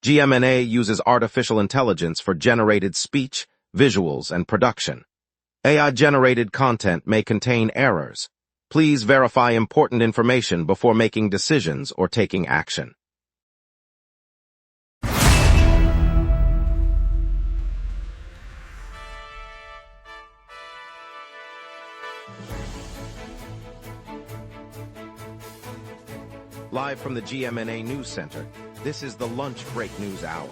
GMNA uses artificial intelligence for generated speech, visuals, and production. AI-generated content may contain errors. Please verify important information before making decisions or taking action. Live from the GMNA News Center, this is the Lunch Break News Hour.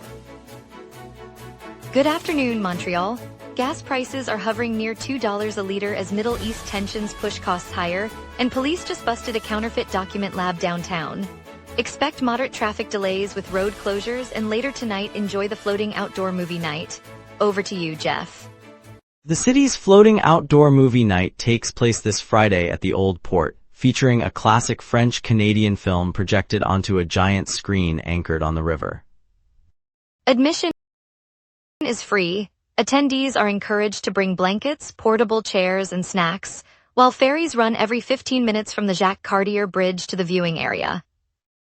Good afternoon, Montreal. Gas prices are hovering near $2 a liter as Middle East tensions push costs higher, and police just busted a counterfeit document lab downtown. Expect moderate traffic delays with road closures, and later tonight enjoy the floating outdoor movie night. Over to you, Jeff. The city's floating outdoor movie night takes place this Friday at the Old Port, featuring a classic French-Canadian film projected onto a giant screen anchored on the river. Admission is free. Attendees are encouraged to bring blankets, portable chairs, and snacks, while ferries run every 15 minutes from the Jacques Cartier Bridge to the viewing area.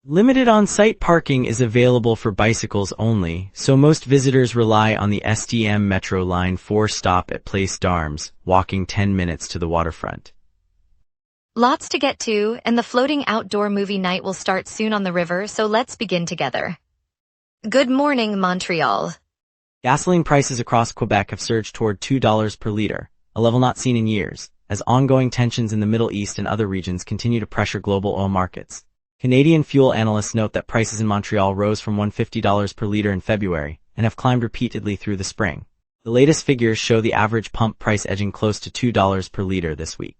Limited on-site parking is available for bicycles only, so most visitors rely on the STM Metro Line 4 stop at Place d'Armes, walking 10 minutes to the waterfront. Lots to get to, and the floating outdoor movie night will start soon on the river, so let's begin together. Good morning, Montreal. Gasoline prices across Quebec have surged toward $2 per liter, a level not seen in years, as ongoing tensions in the Middle East and other regions continue to pressure global oil markets. Canadian fuel analysts note that prices in Montreal rose from $150 per liter in February and have climbed repeatedly through the spring. The latest figures show the average pump price edging close to $2 per liter this week.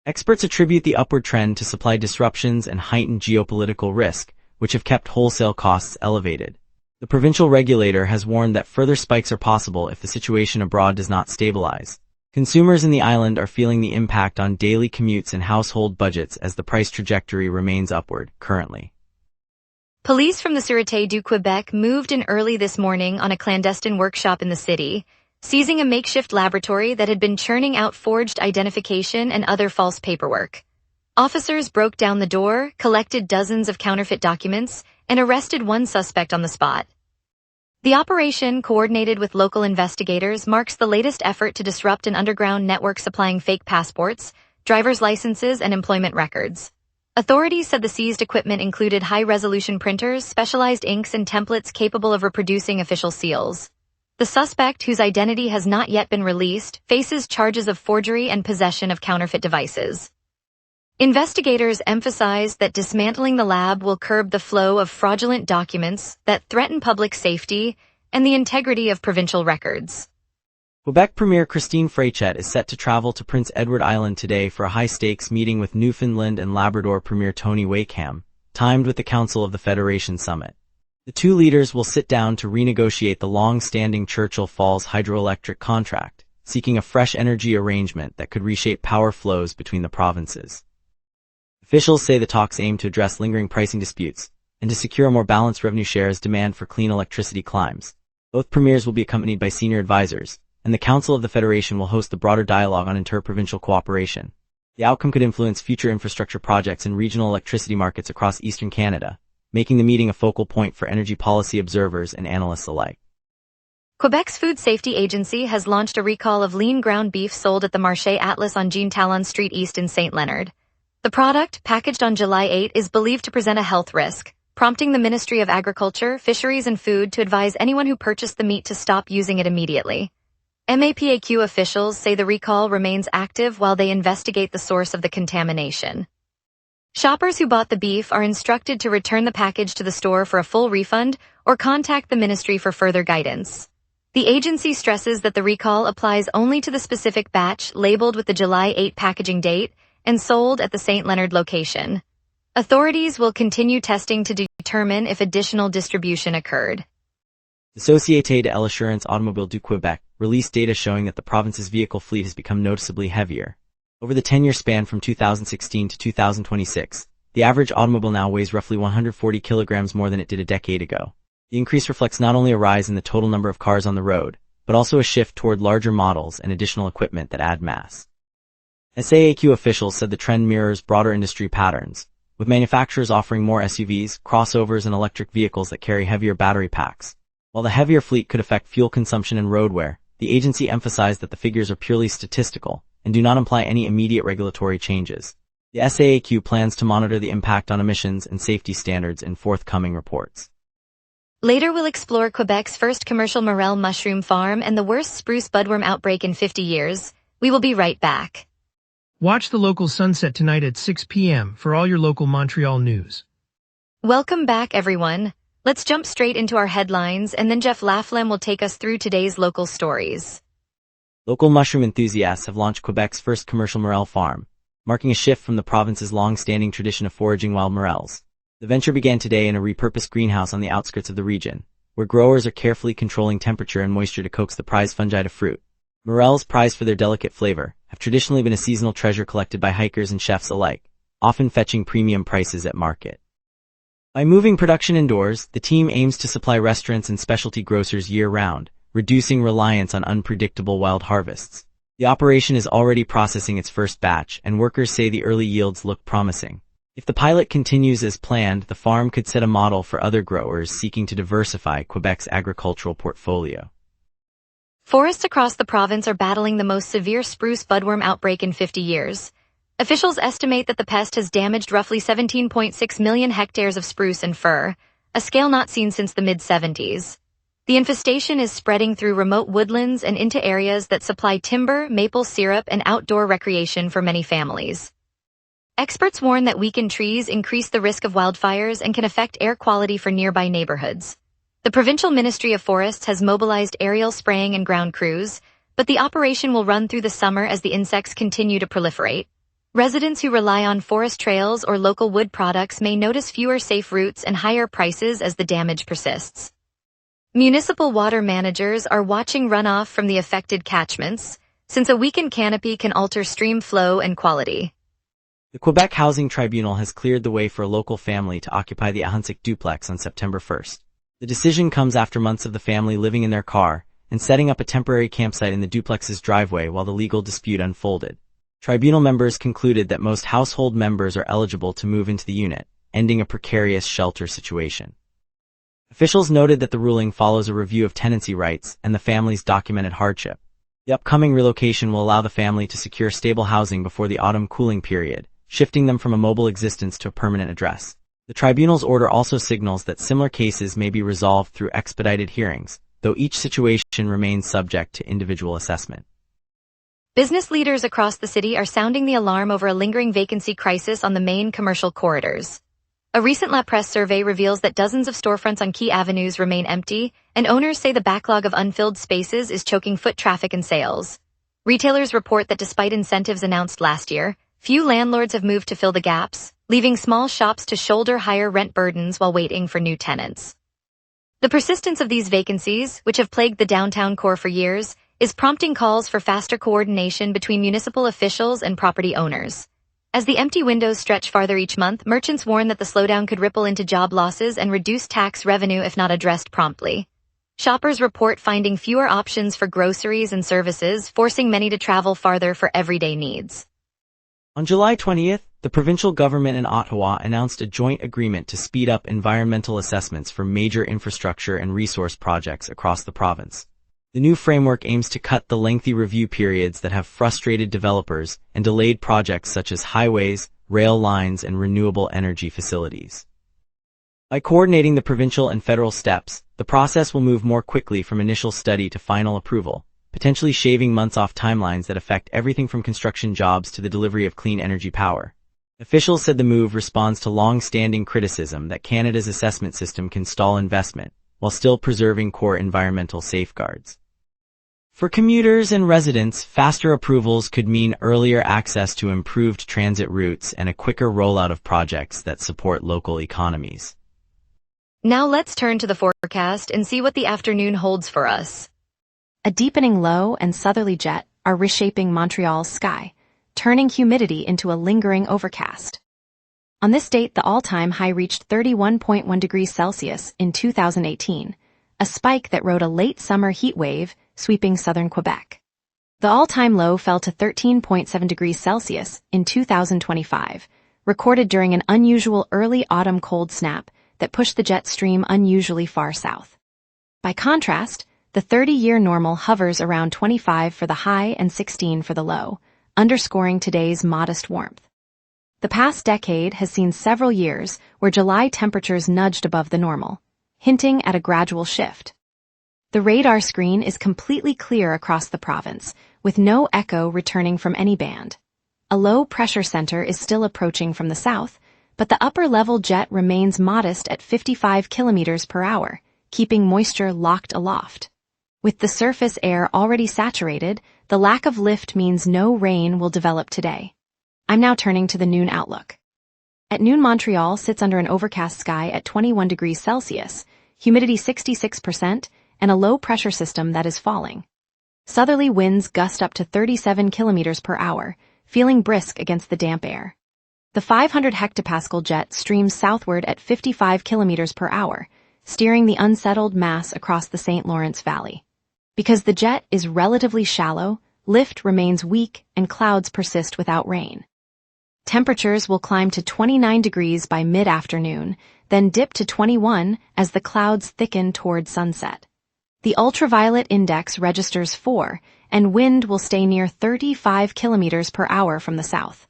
Experts attribute the upward trend to supply disruptions and heightened geopolitical risk, which have kept wholesale costs elevated. The provincial regulator has warned that further spikes are possible if the situation abroad does not stabilize. Consumers in the island are feeling the impact on daily commutes and household budgets as the price trajectory remains upward, currently. Police from the Sûreté du Québec moved in early this morning on a clandestine workshop in the city, seizing a makeshift laboratory that had been churning out forged identification and other false paperwork. Officers broke down the door, collected dozens of counterfeit documents, and arrested one suspect on the spot. The operation, coordinated with local investigators, marks the latest effort to disrupt an underground network supplying fake passports, driver's licenses, and employment records. Authorities said the seized equipment included high-resolution printers, specialized inks, and templates capable of reproducing official seals. The suspect, whose identity has not yet been released, faces charges of forgery and possession of counterfeit devices. Investigators emphasized that dismantling the lab will curb the flow of fraudulent documents that threaten public safety and the integrity of provincial records. Quebec Premier Christine Fréchette is set to travel to Prince Edward Island today for a high-stakes meeting with Newfoundland and Labrador Premier Tony Wakeham, timed with the Council of the Federation Summit. The two leaders will sit down to renegotiate the long-standing Churchill Falls hydroelectric contract, seeking a fresh energy arrangement that could reshape power flows between the provinces. Officials say the talks aim to address lingering pricing disputes and to secure a more balanced revenue share as demand for clean electricity climbs. Both premiers will be accompanied by senior advisors, and the Council of the Federation will host the broader dialogue on inter-provincial cooperation. The outcome could influence future infrastructure projects in regional electricity markets across eastern Canada, making the meeting a focal point for energy policy observers and analysts alike. Quebec's Food Safety Agency has launched a recall of lean ground beef sold at the Marché Atlas on Jean Talon Street East in St. Leonard. The product, packaged on July 8, is believed to present a health risk, prompting the Ministry of Agriculture, Fisheries and Food to advise anyone who purchased the meat to stop using it immediately. MAPAQ officials say the recall remains active while they investigate the source of the contamination. Shoppers who bought the beef are instructed to return the package to the store for a full refund or contact the ministry for further guidance. The agency stresses that the recall applies only to the specific batch labeled with the July 8 packaging date and sold at the St. Leonard location. Authorities will continue testing to determine if additional distribution occurred. The Société de l'Assurance Automobile du Québec released data showing that the province's vehicle fleet has become noticeably heavier. Over the 10-year span from 2016 to 2026, the average automobile now weighs roughly 140 kilograms more than it did a decade ago. The increase reflects not only a rise in the total number of cars on the road, but also a shift toward larger models and additional equipment that add mass. SAAQ officials said the trend mirrors broader industry patterns, with manufacturers offering more SUVs, crossovers, and electric vehicles that carry heavier battery packs. While the heavier fleet could affect fuel consumption and road wear, the agency emphasized that the figures are purely statistical and do not imply any immediate regulatory changes. The SAAQ plans to monitor the impact on emissions and safety standards in forthcoming reports. Later we'll explore Quebec's first commercial morel mushroom farm and the worst spruce budworm outbreak in 50 years. We will be right back. Watch the local sunset tonight at 6 p.m. for all your local Montreal news. Welcome back, everyone. Let's jump straight into our headlines, and then Jeff Laflamme will take us through today's local stories. Local mushroom enthusiasts have launched Quebec's first commercial morel farm, marking a shift from the province's long-standing tradition of foraging wild morels. The venture began today in a repurposed greenhouse on the outskirts of the region, where growers are carefully controlling temperature and moisture to coax the prized fungi to fruit. Morels, prized for their delicate flavor, have traditionally been a seasonal treasure collected by hikers and chefs alike, often fetching premium prices at market. By moving production indoors, the team aims to supply restaurants and specialty grocers year-round, reducing reliance on unpredictable wild harvests. The operation is already processing its first batch, and workers say the early yields look promising. If the pilot continues as planned, the farm could set a model for other growers seeking to diversify Quebec's agricultural portfolio. Forests across the province are battling the most severe spruce budworm outbreak in 50 years. Officials estimate that the pest has damaged roughly 17.6 million hectares of spruce and fir, a scale not seen since the mid-70s. The infestation is spreading through remote woodlands and into areas that supply timber, maple syrup, and outdoor recreation for many families. Experts warn that weakened trees increase the risk of wildfires and can affect air quality for nearby neighborhoods. The Provincial Ministry of Forests has mobilized aerial spraying and ground crews, but the operation will run through the summer as the insects continue to proliferate. Residents who rely on forest trails or local wood products may notice fewer safe routes and higher prices as the damage persists. Municipal water managers are watching runoff from the affected catchments, since a weakened canopy can alter stream flow and quality. The Quebec Housing Tribunal has cleared the way for a local family to occupy the Ahunsik duplex on September 1st. The decision comes after months of the family living in their car and setting up a temporary campsite in the duplex's driveway while the legal dispute unfolded. Tribunal members concluded that most household members are eligible to move into the unit, ending a precarious shelter situation. Officials noted that the ruling follows a review of tenancy rights and the family's documented hardship. The upcoming relocation will allow the family to secure stable housing before the autumn cooling period, shifting them from a mobile existence to a permanent address. The tribunal's order also signals that similar cases may be resolved through expedited hearings, though each situation remains subject to individual assessment. Business leaders across the city are sounding the alarm over a lingering vacancy crisis on the main commercial corridors. A recent La Presse survey reveals that dozens of storefronts on key avenues remain empty, and owners say the backlog of unfilled spaces is choking foot traffic and sales. Retailers report that despite incentives announced last year, few landlords have moved to fill the gaps, leaving small shops to shoulder higher rent burdens while waiting for new tenants. The persistence of these vacancies, which have plagued the downtown core for years, is prompting calls for faster coordination between municipal officials and property owners. As the empty windows stretch farther each month, merchants warn that the slowdown could ripple into job losses and reduce tax revenue if not addressed promptly. Shoppers report finding fewer options for groceries and services, forcing many to travel farther for everyday needs. On July 20th, the provincial government in Ottawa announced a joint agreement to speed up environmental assessments for major infrastructure and resource projects across the province. The new framework aims to cut the lengthy review periods that have frustrated developers and delayed projects such as highways, rail lines, and renewable energy facilities. By coordinating the provincial and federal steps, the process will move more quickly from initial study to final approval, potentially shaving months off timelines that affect everything from construction jobs to the delivery of clean energy power. Officials said the move responds to long-standing criticism that Canada's assessment system can stall investment, while still preserving core environmental safeguards. For commuters and residents, faster approvals could mean earlier access to improved transit routes and a quicker rollout of projects that support local economies. Now let's turn to the forecast and see what the afternoon holds for us. A deepening low and southerly jet are reshaping Montreal's sky, turning humidity into a lingering overcast. On this date, the all-time high reached 31.1 degrees Celsius in 2018, a spike that rode a late summer heat wave sweeping southern Quebec. The all-time low fell to 13.7 degrees Celsius in 2025, recorded during an unusual early autumn cold snap that pushed the jet stream unusually far south. By contrast, the 30-year normal hovers around 25 for the high and 16 for the low, underscoring today's modest warmth. The past decade has seen several years where July temperatures nudged above the normal, hinting at a gradual shift. The radar screen is completely clear across the province, with no echo returning from any band. A low-pressure center is still approaching from the south, but the upper-level jet remains modest at 55 kilometers per hour, keeping moisture locked aloft. With the surface air already saturated, the lack of lift means no rain will develop today. I'm now turning to the noon outlook. At noon, Montreal sits under an overcast sky at 21 degrees Celsius, humidity 66%, and a low-pressure system that is falling. Southerly winds gust up to 37 kilometers per hour, feeling brisk against the damp air. The 500 hectopascal jet streams southward at 55 kilometers per hour, steering the unsettled mass across the St. Lawrence Valley. Because the jet is relatively shallow, lift remains weak and clouds persist without rain. Temperatures will climb to 29 degrees by mid-afternoon, then dip to 21 as the clouds thicken toward sunset. The ultraviolet index registers 4, and wind will stay near 35 kilometers per hour from the south.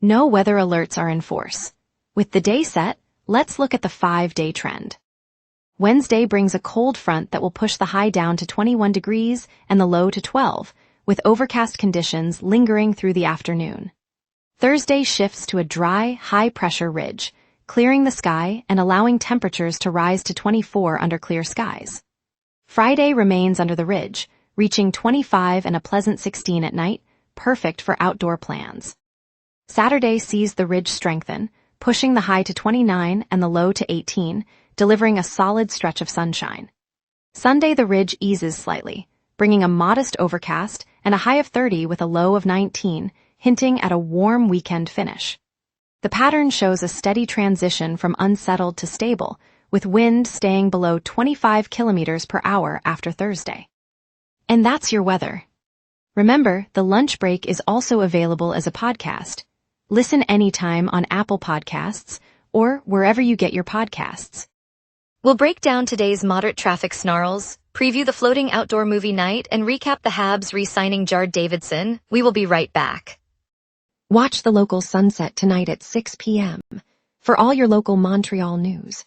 No weather alerts are in force. With the day set, let's look at the 5-day trend. Wednesday brings a cold front that will push the high down to 21 degrees and the low to 12, with overcast conditions lingering through the afternoon. Thursday shifts to a dry, high-pressure ridge, clearing the sky and allowing temperatures to rise to 24 under clear skies. Friday remains under the ridge, reaching 25 and a pleasant 16 at night, perfect for outdoor plans. Saturday sees the ridge strengthen, pushing the high to 29 and the low to 18, delivering a solid stretch of sunshine. Sunday the ridge eases slightly, bringing a modest overcast and a high of 30 with a low of 19, hinting at a warm weekend finish. The pattern shows a steady transition from unsettled to stable, with wind staying below 25 kilometers per hour after Thursday. And that's your weather. Remember, the lunch break is also available as a podcast. Listen anytime on Apple Podcasts or wherever you get your podcasts. We'll break down today's moderate traffic snarls, preview the floating outdoor movie night, and recap the Habs re-signing Jard Davidson. We will be right back. Watch the local sunset tonight at 6 p.m. for all your local Montreal news.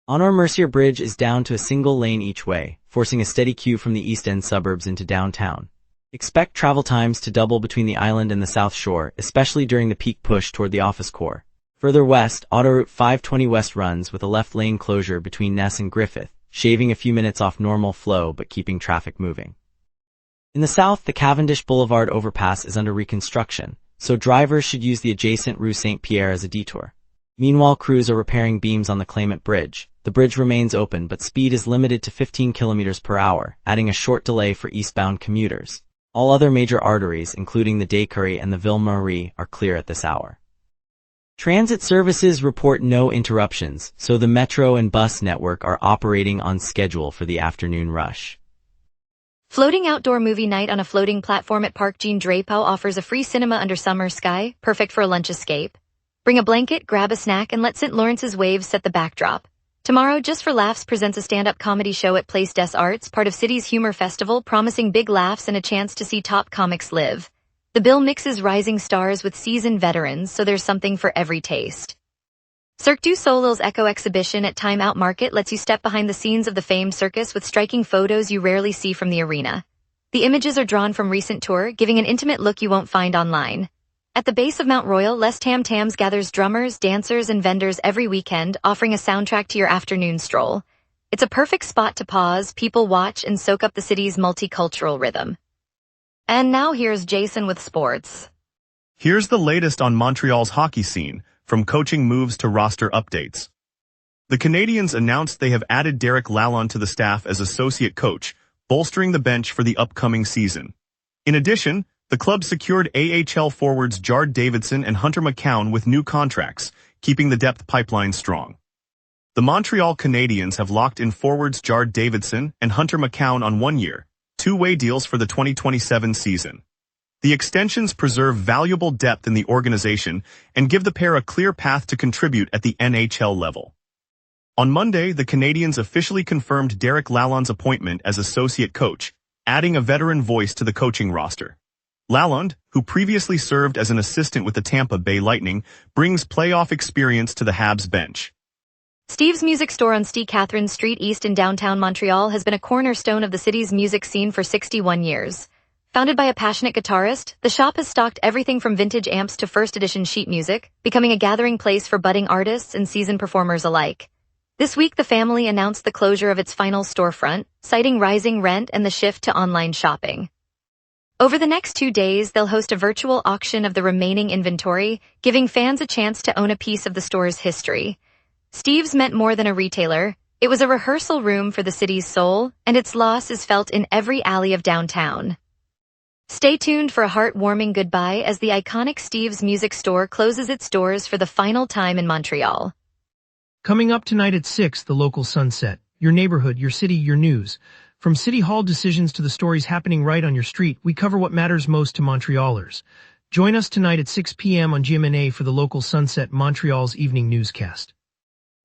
Honor-Mercier Bridge is down to a single lane each way, forcing a steady queue from the East End suburbs into downtown. Expect travel times to double between the island and the South Shore, especially during the peak push toward the office core. Further west, Autoroute 520 West runs with a left lane closure between Ness and Griffith, shaving a few minutes off normal flow but keeping traffic moving. In the south, the Cavendish Boulevard overpass is under reconstruction, so drivers should use the adjacent Rue Saint-Pierre as a detour. Meanwhile, crews are repairing beams on the Claimant Bridge. The bridge remains open, but speed is limited to 15 kilometers per hour, adding a short delay for eastbound commuters. All other major arteries, including the Descurie and the Ville-Marie, are clear at this hour. Transit services report no interruptions, so the metro and bus network are operating on schedule for the afternoon rush. Floating outdoor movie night on a floating platform at Parc Jean Drapeau offers a free cinema under summer sky, perfect for a lunch escape. Bring a blanket, grab a snack, and let St. Lawrence's waves set the backdrop. Tomorrow, Just for Laughs presents a stand-up comedy show at Place des Arts, part of City's Humor Festival, promising big laughs and a chance to see top comics live. The bill mixes rising stars with seasoned veterans, so there's something for every taste. Cirque du Soleil's Echo exhibition at Time Out Market lets you step behind the scenes of the famed circus with striking photos you rarely see from the arena. The images are drawn from recent tour, giving an intimate look you won't find online. At the base of Mount Royal, Les Tam Tams gathers drummers, dancers, and vendors every weekend, offering a soundtrack to your afternoon stroll. It's a perfect spot to pause, people watch, and soak up the city's multicultural rhythm. And now here's Jason with sports. Here's the latest on Montreal's hockey scene, from coaching moves to roster updates. The Canadiens announced they have added Derek Lalonde to the staff as associate coach, bolstering the bench for the upcoming season. In addition, the club secured AHL forwards Jard Davidson and Hunter McCown with new contracts, keeping the depth pipeline strong. The Montreal Canadiens have locked in forwards Jard Davidson and Hunter McCown on 1-year, two-way deals for the 2027 season. The extensions preserve valuable depth in the organization and give the pair a clear path to contribute at the NHL level. On Monday, the Canadiens officially confirmed Derek Lalonde's appointment as associate coach, adding a veteran voice to the coaching roster. Lalonde, who previously served as an assistant with the Tampa Bay Lightning, brings playoff experience to the Habs bench. Steve's Music Store on Ste. Catherine Street East in downtown Montreal has been a cornerstone of the city's music scene for 61 years. Founded by a passionate guitarist, the shop has stocked everything from vintage amps to first-edition sheet music, becoming a gathering place for budding artists and seasoned performers alike. This week, the family announced the closure of its final storefront, citing rising rent and the shift to online shopping. Over the next 2 days, they'll host a virtual auction of the remaining inventory, giving fans a chance to own a piece of the store's history. Steve's meant more than a retailer. It was a rehearsal room for the city's soul, and its loss is felt in every alley of downtown. Stay tuned for a heartwarming goodbye as the iconic Steve's Music Store closes its doors for the final time in Montreal. Coming up tonight at 6, the local sunset. Your neighborhood, your city, your news. From City Hall decisions to the stories happening right on your street, we cover what matters most to Montrealers. Join us tonight at 6 p.m. on GMNA for the local Sunset Montreal's evening newscast.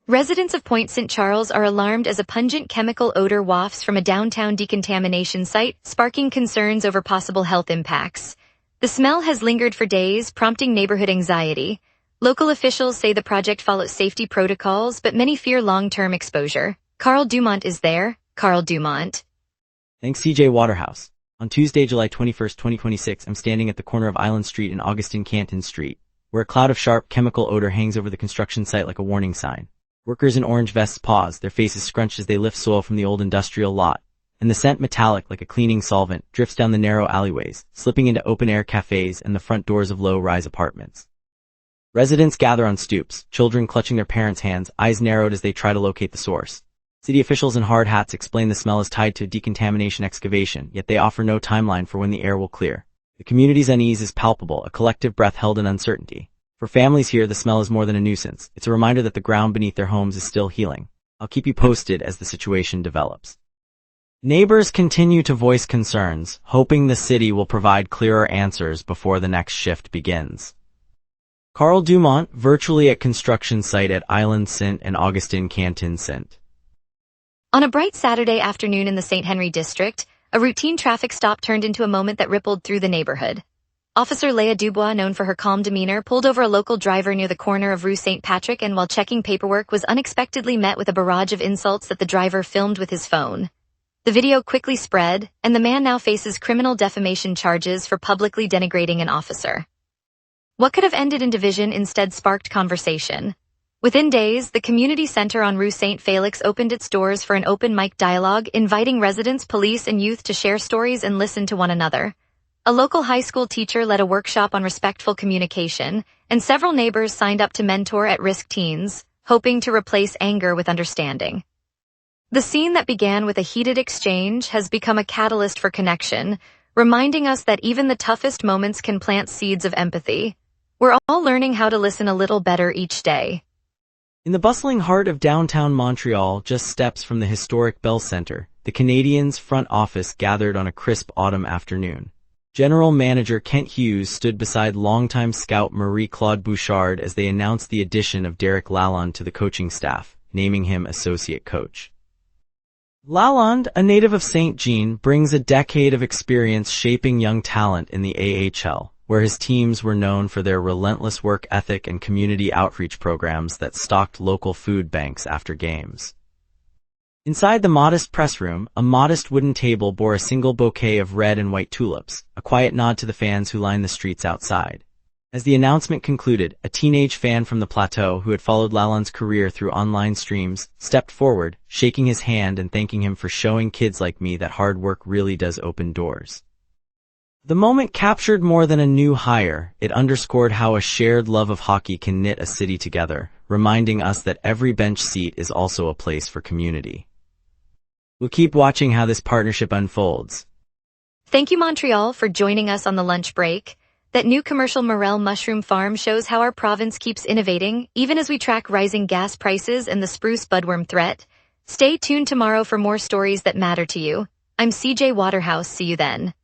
Residents of Point St. Charles are alarmed as a pungent chemical odor wafts from a downtown decontamination site, sparking concerns over possible health impacts. The smell has lingered for days, prompting neighborhood anxiety. Local officials say the project follows safety protocols, but many fear long-term exposure. Carl Dumont is there. Carl Dumont. Thanks CJ Waterhouse. On Tuesday, July 21, 2026, I'm standing at the corner of Island Street and Augustin Canton Street, where a cloud of sharp chemical odor hangs over the construction site like a warning sign. Workers in orange vests pause, their faces scrunched as they lift soil from the old industrial lot, and the scent, metallic like a cleaning solvent, drifts down the narrow alleyways, slipping into open-air cafes and the front doors of low-rise apartments. Residents gather on stoops, children clutching their parents' hands, eyes narrowed as they try to locate the source. City officials in hard hats explain the smell is tied to decontamination excavation, yet they offer no timeline for when the air will clear. The community's unease is palpable, a collective breath held in uncertainty. For families here, the smell is more than a nuisance. It's a reminder that the ground beneath their homes is still healing. I'll keep you posted as the situation develops. Neighbors continue to voice concerns, hoping the city will provide clearer answers before the next shift begins. Carl Dumont, virtually at construction site at Island St. and Augustin Canton St. On a bright Saturday afternoon in the St. Henry district, a routine traffic stop turned into a moment that rippled through the neighborhood. Officer Leah Dubois, known for her calm demeanor, pulled over a local driver near the corner of Rue St. Patrick and while checking paperwork was unexpectedly met with a barrage of insults that the driver filmed with his phone. The video quickly spread, and the man now faces criminal defamation charges for publicly denigrating an officer. What could have ended in division instead sparked conversation. Within days, the community center on Rue St. Felix opened its doors for an open mic dialogue, inviting residents, police, and youth to share stories and listen to one another. A local high school teacher led a workshop on respectful communication, and several neighbors signed up to mentor at-risk teens, hoping to replace anger with understanding. The scene that began with a heated exchange has become a catalyst for connection, reminding us that even the toughest moments can plant seeds of empathy. We're all learning how to listen a little better each day. In the bustling heart of downtown Montreal, just steps from the historic Bell Centre, the Canadiens' front office gathered on a crisp autumn afternoon. General Manager Kent Hughes stood beside longtime scout Marie-Claude Bouchard as they announced the addition of Derek Lalonde to the coaching staff, naming him associate coach. Lalonde, a native of Saint Jean, brings a decade of experience shaping young talent in the AHL, where his teams were known for their relentless work ethic and community outreach programs that stocked local food banks after games. Inside the modest press room, a modest wooden table bore a single bouquet of red and white tulips, a quiet nod to the fans who lined the streets outside. As the announcement concluded, a teenage fan from the plateau who had followed Lalonde's career through online streams stepped forward, shaking his hand and thanking him for showing kids like me that hard work really does open doors. The moment captured more than a new hire. It underscored how a shared love of hockey can knit a city together, reminding us that every bench seat is also a place for community. We'll keep watching how this partnership unfolds. Thank you, Montreal, for joining us on the lunch break. That new commercial Morel mushroom farm shows how our province keeps innovating, even as we track rising gas prices and the spruce budworm threat. Stay tuned tomorrow for more stories that matter to you. I'm CJ Waterhouse. See you then.